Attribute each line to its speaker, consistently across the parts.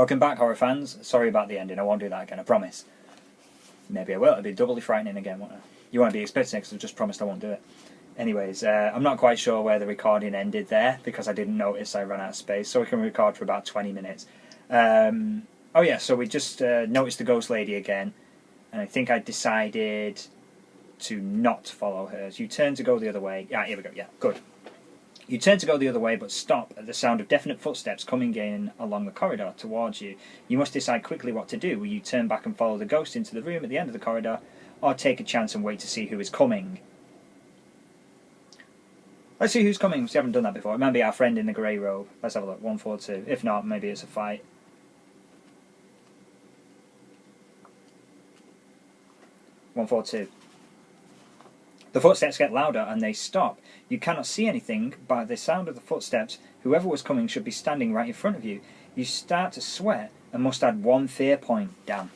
Speaker 1: Welcome back, horror fans. Sorry about the ending, I won't do that again, I promise. Maybe I will, it'll be doubly frightening again, won't it? You won't be expecting it because I've just promised I won't do it. Anyways, I'm not quite sure where the recording ended there because I didn't notice I ran out of space, so we can record for about 20 minutes. Oh yeah, so we just noticed the ghost lady again, and I think I decided to not follow hers. You turn to go the other way. Yeah, here we go, yeah, good. You turn to go the other way, but stop at the sound of definite footsteps coming in along the corridor towards you. You must decide quickly what to do. Will you turn back and follow the ghost into the room at the end of the corridor, or take a chance and wait to see who is coming? Let's see who's coming. We haven't done that before. It might be our friend in the grey robe. Let's have a look. 142. If not, maybe it's a fight. 142. The footsteps get louder and they stop. You cannot see anything. By the sound of the footsteps, whoever was coming should be standing right in front of you. You start to sweat and must add 1 fear point. Damn.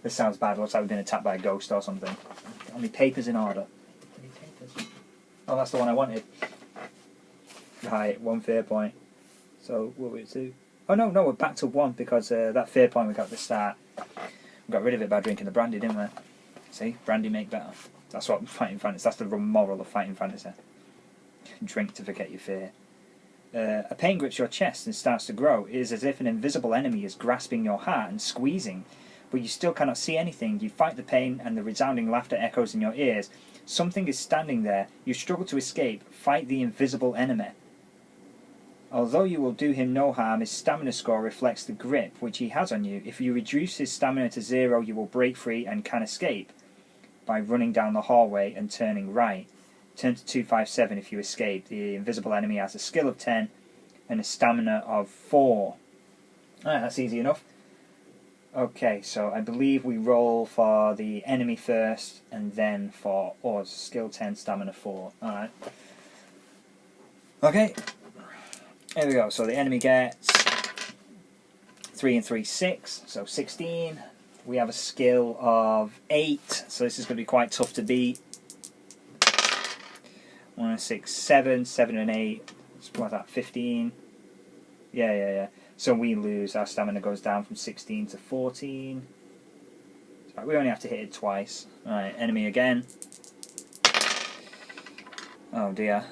Speaker 1: This sounds bad. Looks like we've been attacked by a ghost or something. Only papers in order. Oh, that's the one I wanted. Right, 1 fear point. So, what were we at 2? Oh no, we're back to 1 because that fear point we got at the start. We got rid of it by drinking the brandy, didn't we? See? Brandy make better. That's what fighting fantasy. That's the moral of fighting fantasy. Drink to forget your fear. A pain grips your chest and starts to grow. It is as if an invisible enemy is grasping your heart and squeezing, but you still cannot see anything. You fight the pain and the resounding laughter echoes in your ears. Something is standing there. You struggle to escape. Fight the invisible enemy. Although you will do him no harm, his stamina score reflects the grip which he has on you. If you reduce his stamina to 0, you will break free and can escape by running down the hallway and turning right. Turn to 257 if you escape. The invisible enemy has a skill of 10 and a stamina of 4. Alright, that's easy enough. Okay, so I believe we roll for the enemy first and then for us. Skill 10, stamina 4. Alright. Okay. Here we go. So the enemy gets 3 and 3, 6. So 16. We have a skill of 8, so this is going to be quite tough to beat. 1 and 6, 7, 7 and 8. What's that? 15. Yeah. So we lose. Our stamina goes down from 16 to 14. So we only have to hit it twice. Alright, enemy again. Oh dear.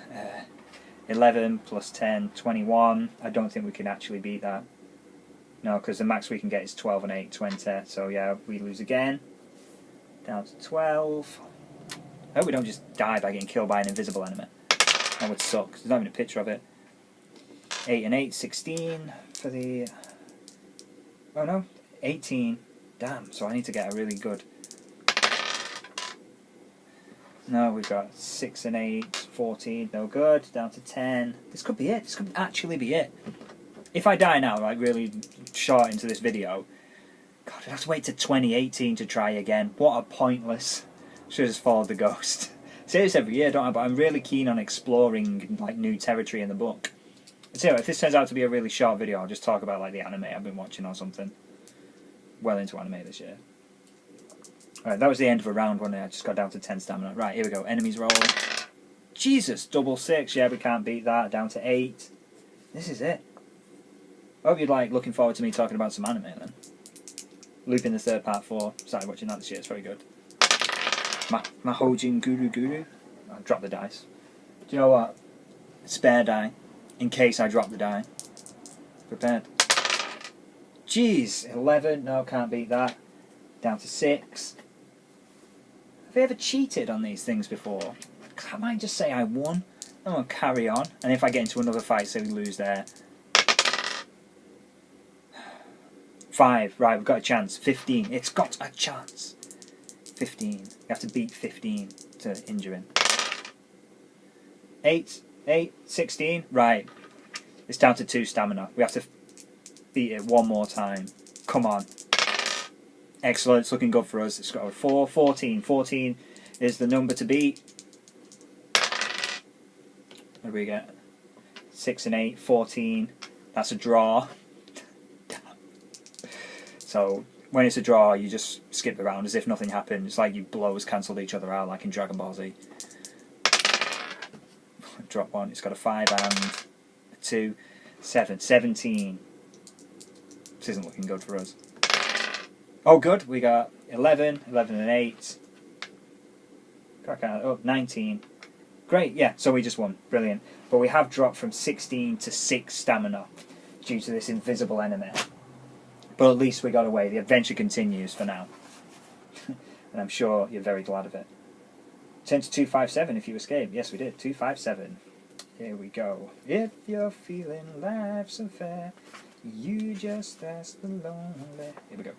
Speaker 1: 11 plus 10, 21. I don't think we can actually beat that. No, because the max we can get is 12 and 8, 20. So yeah, we lose again. Down to 12. I hope we don't just die by getting killed by an invisible enemy. That would suck, because there's not even a picture of it. 8 and 8, 16 for the... Oh no, 18. Damn, so I need to get a really good... No, we've got 6 and 8, 14, no good. Down to 10. This could be it. This could actually be it. If I die now, like really short into this video, God, I'd have to wait to 2018 to try again. What a pointless... Should have just followed the ghost. I say this every year, don't I? But I'm really keen on exploring like new territory in the book. So if this turns out to be a really short video, I'll just talk about like the anime I've been watching or something. Well into anime this year. Alright, that was the end of a round, wasn't it? I just got down to 10 stamina. Right, here we go. Enemies roll. Jesus, double 6. Yeah, we can't beat that. Down to 8. This is it. I hope you're like looking forward to me talking about some anime then. Lupin the Third Part 4. Started watching that this year. It's very good. Mahojin Guru. I dropped the dice. Do you know what? Spare die. In case I drop the die. Prepared. Jeez. 11. No, can't beat that. Down to 6. Have you ever cheated on these things before? I might just say I won. I'm going to carry on. And if I get into another fight, say we lose there. 5. Right, we've got a chance. 15. It's got a chance. 15. You have to beat 15 to injure him. 8. 16. Right. It's down to 2 stamina. We have to beat it one more time. Come on. Excellent. It's looking good for us. It's got a 4. 14. 14 is the number to beat. What do we get? 6 and 8. 14. That's a draw. So when it's a draw, you just skip around as if nothing happened. It's like you blows cancelled each other out, like in Dragon Ball Z. Drop 1. It's got a 5 and a 2. 7. 17. This isn't looking good for us. Oh, good. We got 11, 11 and 8. Oh, 19. Great, yeah, so we just won. Brilliant. But we have dropped from 16 to 6 stamina due to this invisible enemy. But at least we got away. The adventure continues for now. And I'm sure you're very glad of it. Turn to 257 if you escape. Yes, we did. 257. Here we go. If you're feeling life's unfair, you just ask the lonely. Here we go.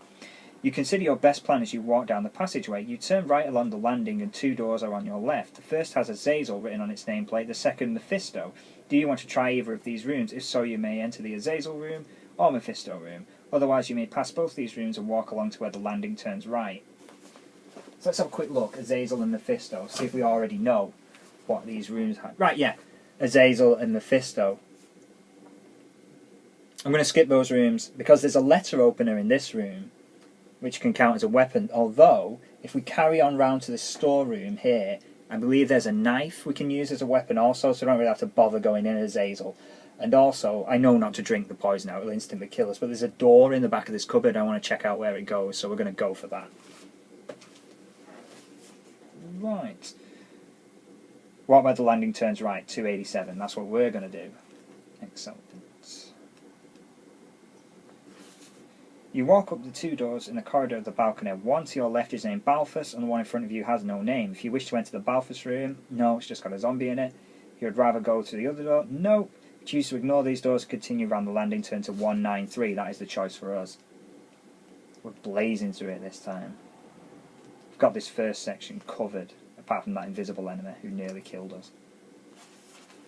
Speaker 1: You consider your best plan as you walk down the passageway. You turn right along the landing and 2 doors are on your left. The first has Azazel written on its nameplate, the second Mephisto. Do you want to try either of these rooms? If so, you may enter the Azazel room or Mephisto room. Otherwise, you may pass both these rooms and walk along to where the landing turns right. So let's have a quick look. Azazel and Mephisto. See if we already know what these rooms have. Right, yeah. Azazel and Mephisto. I'm going to skip those rooms because there's a letter opener in this room which can count as a weapon, although if we carry on round to the storeroom here, I believe there's a knife we can use as a weapon also, so we don't really have to bother going in as Azazel. And also, I know not to drink the poison out, it'll instantly kill us, but there's a door in the back of this cupboard, I want to check out where it goes, so we're going to go for that. Right. What about the landing turns right? 287, that's what we're going to do. Excellent. You walk up the 2 doors in the corridor of the balcony. One to your left is named Balthus, and the one in front of you has no name. If you wish to enter the Balthus room, no, it's just got a zombie in it. If you would rather go to the other door, no. Choose to ignore these doors and continue around the landing, turn to 193. That is the choice for us. We're blazing through it this time. We've got this first section covered, apart from that invisible enemy who nearly killed us.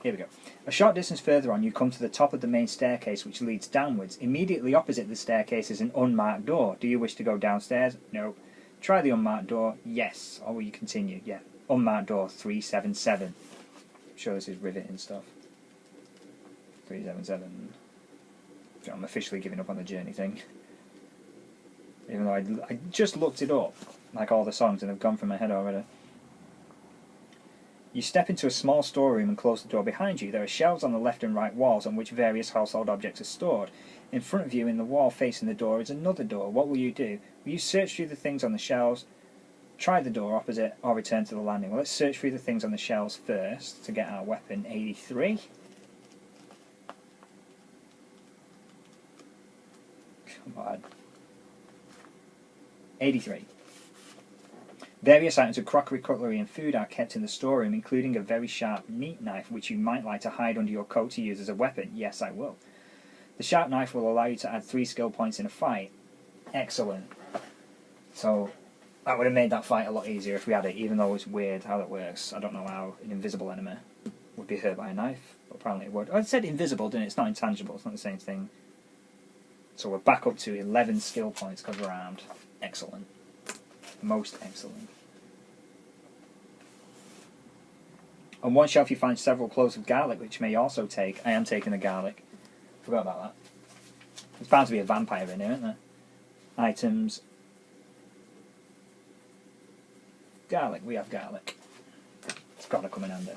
Speaker 1: Here we go. A short distance further on, you come to the top of the main staircase which leads downwards. Immediately opposite the staircase is an unmarked door. Do you wish to go downstairs? No. Try the unmarked door? Yes. Or will you continue? Yeah. Unmarked door 377. I'm sure this is riveting stuff. 377. So I'm officially giving up on the journey thing. Even though I just looked it up, like all the songs, and they've gone from my head already. You step into a small storeroom and close the door behind you. There are shelves on the left and right walls on which various household objects are stored. In front of you, in the wall facing the door, is another door. What will you do? Will you search through the things on the shelves, try the door opposite, or return to the landing? Well, let's search through the things on the shelves first to get our weapon. 83. Come on. 83. Various items of crockery, cutlery and food are kept in the storeroom, including a very sharp meat knife which you might like to hide under your coat to use as a weapon. Yes, I will. The sharp knife will allow you to add 3 skill points in a fight. Excellent. So that would have made that fight a lot easier if we had it, even though it's weird how that works. I don't know how an invisible enemy would be hurt by a knife, but apparently it would. I said invisible, didn't it? It's not intangible, it's not the same thing. So we're back up to 11 skill points because we're armed. Excellent. Most excellent. On one shelf you find several cloves of garlic, which you may also take. I am taking the garlic. Forgot about that. There's bound to be a vampire in here, isn't there? Items. Garlic. We have garlic. It's got to come in handy.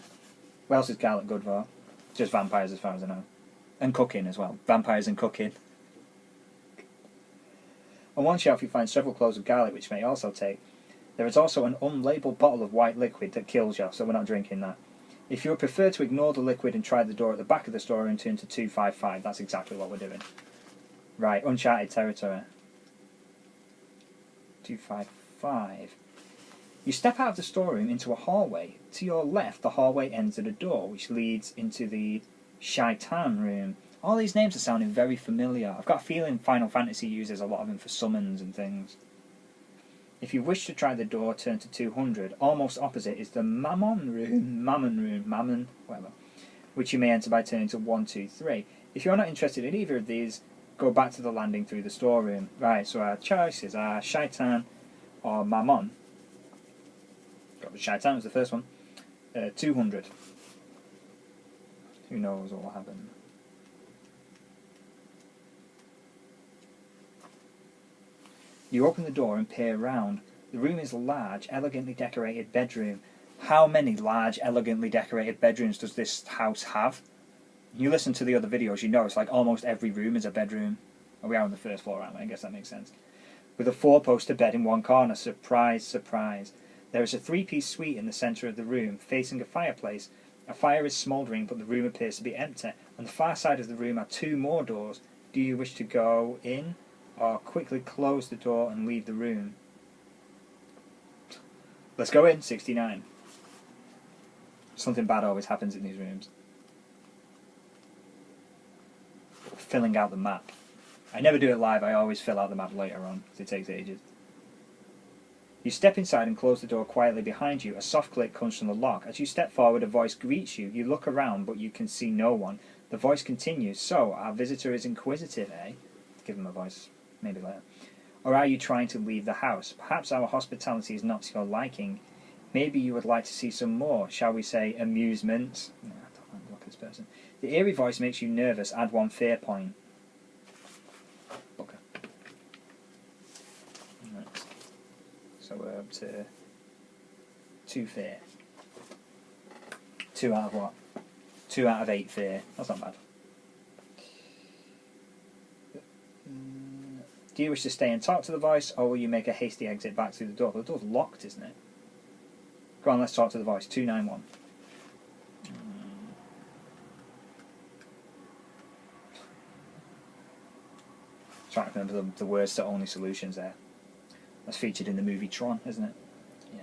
Speaker 1: What else is garlic good for? Just vampires as far as I know. And cooking as well. Vampires and cooking. On one shelf you find several cloves of garlic, which you may also take. There is also an unlabelled bottle of white liquid that kills you, so we're not drinking that. If you would prefer to ignore the liquid and try the door at the back of the store and turn to 255, that's exactly what we're doing. Right, uncharted territory. 255. You step out of the storeroom into a hallway. To your left, the hallway ends at a door, which leads into the Shaitan room. All these names are sounding very familiar. I've got a feeling Final Fantasy uses a lot of them for summons and things. If you wish to try the door, turn to 200. Almost opposite is the Mammon room, whatever, which you may enter by turning to 123. If you're not interested in either of these, go back to the landing through the storeroom. Right, so our choices are Shaitan or Mammon. Got the Shaitan was the first one. 200. Who knows what will happen. You open the door and peer round. The room is a large, elegantly decorated bedroom. How many large, elegantly decorated bedrooms does this house have? You listen to the other videos, you know it's like almost every room is a bedroom. Oh, we are on the first floor, aren't we? I guess that makes sense. With a four-poster bed in one corner. Surprise, surprise. There is a three-piece suite in the centre of the room, facing a fireplace. A fire is smouldering, but the room appears to be empty. On the far side of the room are two more doors. Do you wish to go in, or quickly close the door and leave the room? Let's go in, 69. Something bad always happens in these rooms. Filling out the map. I never do it live, I always fill out the map later on, because it takes ages. You step inside and close the door quietly behind you. A soft click comes from the lock. As you step forward, a voice greets you. You look around, but you can see no one. The voice continues. So, our visitor is inquisitive, eh? Give him a voice, maybe later. Or are you trying to leave the house? Perhaps our hospitality is not to your liking. Maybe you would like to see some more, shall we say, amusement? No, I don't like the look of this person. The eerie voice makes you nervous. Add one fear point. Okay. Right. So we're up to 2 fear. 2 out of what? 2 out of 8 fear. That's not bad. Do you wish to stay and talk to the voice, or will you make a hasty exit back through the door? Well, the door's locked, isn't it? Go on, let's talk to the voice. 291. Trying to remember the words to only solutions there. That's featured in the movie Tron, isn't it? Yeah.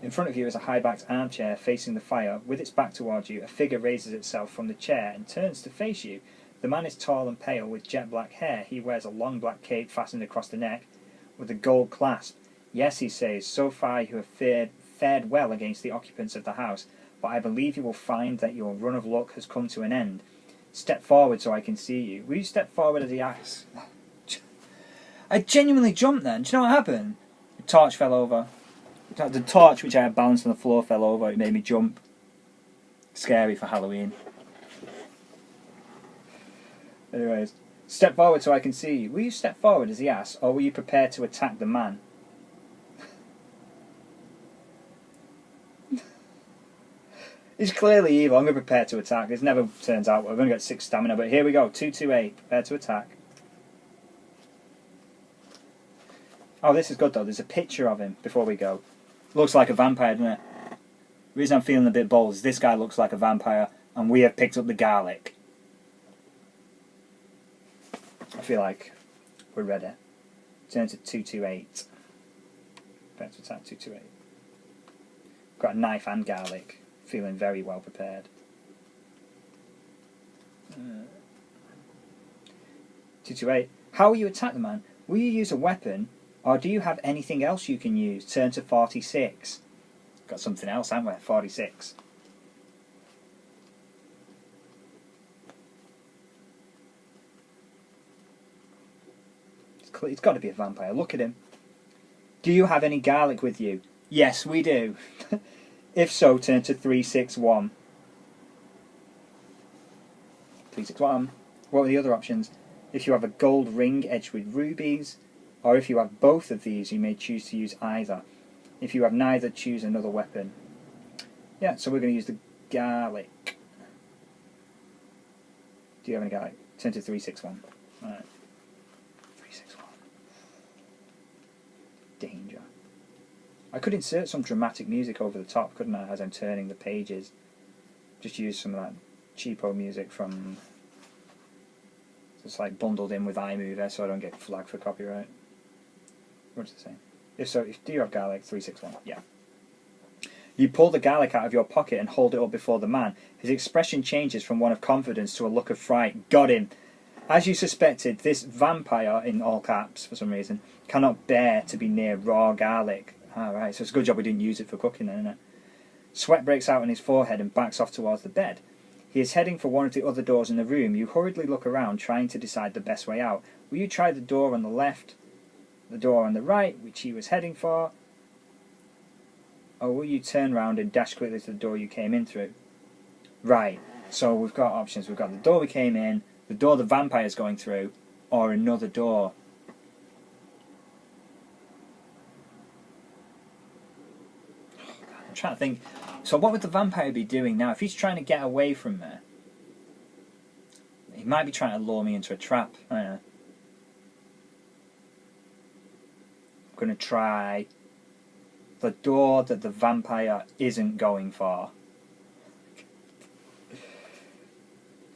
Speaker 1: In front of you is a high-backed armchair facing the fire. With its back towards you, a figure raises itself from the chair and turns to face you. The man is tall and pale with jet black hair. He wears a long black cape fastened across the neck with a gold clasp. Yes, he says, so far you have fared well against the occupants of the house, but I believe you will find that your run of luck has come to an end. Step forward so I can see you. Will you step forward as he asks? I genuinely jumped then. Do you know what happened? The torch fell over. The torch which I had balanced on the floor fell over. It made me jump. Scary for Halloween. Anyways, step forward so I can see you. Will you step forward as he asks, or will you prepare to attack the man? He's clearly evil. I'm going to prepare to attack. This never turns out well. I've only got 6 stamina, but here we go. 228. Prepare to attack. Oh, this is good though. There's a picture of him before we go. Looks like a vampire, doesn't it? The reason I'm feeling a bit bold is this guy looks like a vampire, and we have picked up the garlic. I feel like we're ready. Turn to 228. Prepare to attack 228. Got a knife and garlic. Feeling very well prepared. 228. How will you attack the man? Will you use a weapon, or do you have anything else you can use? Turn to 46. Got something else, haven't we? 46. It's got to be a vampire. Look at him. Do you have any garlic with you? Yes, we do. If so, turn to 361. 361. What were the other options? If you have a gold ring edged with rubies, or if you have both of these, you may choose to use either. If you have neither, choose another weapon. Yeah, so we're going to use the garlic. Do you have any garlic? Turn to 361. Alright. 361. Danger. I could insert some dramatic music over the top, couldn't I, as I'm turning the pages? Just use some of that cheapo music from... It's like bundled in with iMovie so I don't get flagged for copyright. What does it say? If so, do you have garlic? 361. Yeah. You pull the garlic out of your pocket and hold it up before the man. His expression changes from one of confidence to a look of fright. Got him! As you suspected, this vampire, in all caps for some reason, cannot bear to be near raw garlic. Alright, so it's a good job we didn't use it for cooking then, isn't it? Sweat breaks out on his forehead and backs off towards the bed. He is heading for one of the other doors in the room. You hurriedly look around, trying to decide the best way out. Will you try the door on the left, the door on the right, which he was heading for? Or will you turn round and dash quickly to the door you came in through? Right, so we've got options. We've got the door we came in, the door the vampire's going through, or another door. I'm trying to think. So what would the vampire be doing now? If he's trying to get away from me, He might be trying to lure me into a trap. I don't know. I'm going to try the door that the vampire isn't going for.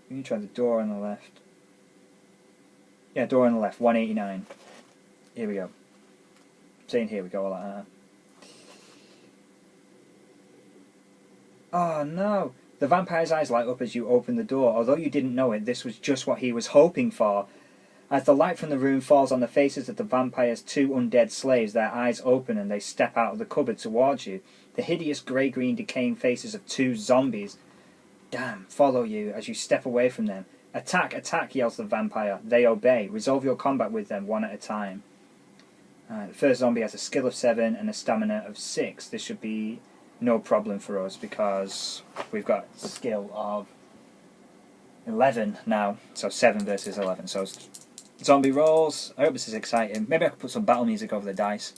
Speaker 1: Let me try the door on the left. Yeah, door on the left, 189. Here we go. Saying here we go, like that. Oh no! The vampire's eyes light up as you open the door. Although you didn't know it, this was just what he was hoping for. As the light from the room falls on the faces of the vampire's two undead slaves, their eyes open and they step out of the cupboard towards you. The hideous grey-green decaying faces of two zombies, damn, follow you as you step away from them. Attack, attack, yells the vampire. They obey. Resolve your combat with them one at a time. The first zombie has a skill of 7 and a stamina of 6. This should be no problem for us because we've got a skill of 11 now. So 7 versus 11. So zombie rolls. I hope this is exciting. Maybe I could put some battle music over the dice.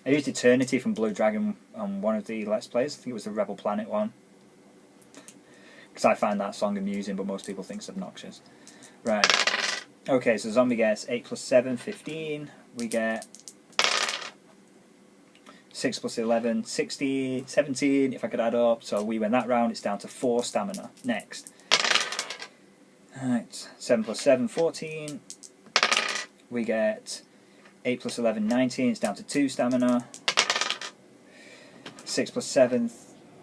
Speaker 1: I used Eternity from Blue Dragon on one of the Let's Plays. I think it was the Rebel Planet one. Because I find that song amusing, but most people think it's obnoxious. Right. Okay, so zombie gets 8 plus 7, 15. We get 6 plus 11, 16, 17, if I could add up. So we win that round. It's down to 4 stamina. Next. Alright, 7 plus 7, 14. We get 8 plus 11, 19. It's down to 2 stamina. 6 plus 7,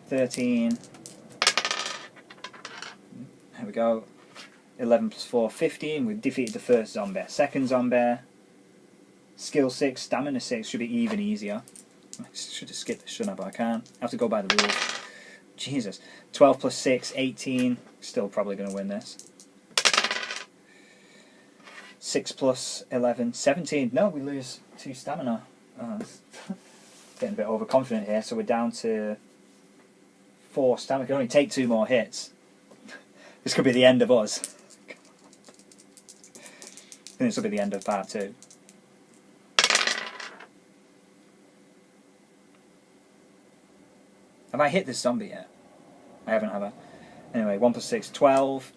Speaker 1: 13. There we go. 11 plus 4, 15. We've defeated the first zombie. Second zombie. Skill 6, stamina 6. Should be even easier. I should have skipped this, shouldn't I? But I can't. I have to go by the rules. Jesus. 12 plus 6, 18. Still probably going to win this. 6 plus 11, 17. No, we lose 2 stamina. Getting a bit overconfident here. So we're down to 4 stamina. We can only take 2 more hits. This could be the end of us. I think this will be the end of part 2. Have I hit this zombie yet? I haven't, have I? Anyway, 1 plus 6, 12.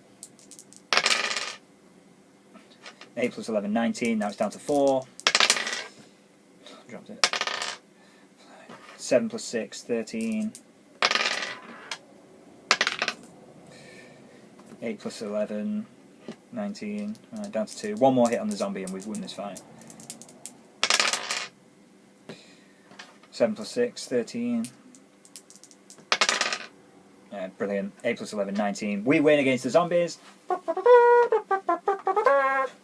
Speaker 1: 8 plus 11, 19. Now it's down to 4. Dropped it. 7 plus 6, 13. 8 plus 11, 19. Down to 2. One more hit on the zombie and we've won this fight. 7 plus 6, 13. Brilliant. 8 plus 11, 19. We win against the zombies.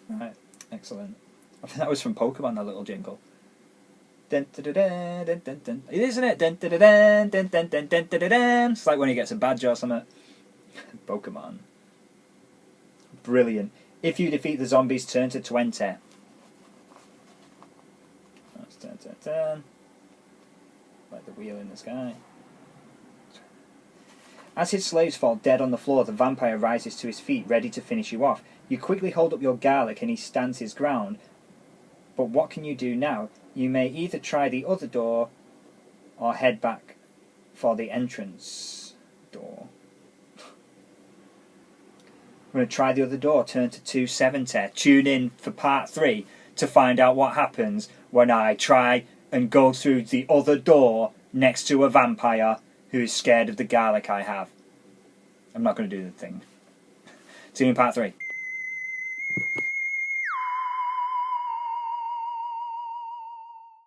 Speaker 1: Right, excellent. I think that was from Pokemon, that little jingle. Dun, dun, dun, dun, dun, dun, dun. Isn't it? Dun, dun, dun, dun, dun, dun, dun, dun, dun, dun. It's like when he gets a badge or something. Pokemon. Brilliant. If you defeat the zombies, turn to 20. That's 10, 10, 10. Like the wheel in the sky. As his slaves fall dead on the floor, the vampire rises to his feet, ready to finish you off. You quickly hold up your garlic and he stands his ground. But what can you do now? You may either try the other door or head back for the entrance door. I'm going to try the other door, turn to 270. Tune in for part 3 to find out what happens when I try and go through the other door next to a vampire who is scared of the garlic I have. I'm not going to do the thing. See you in part 3.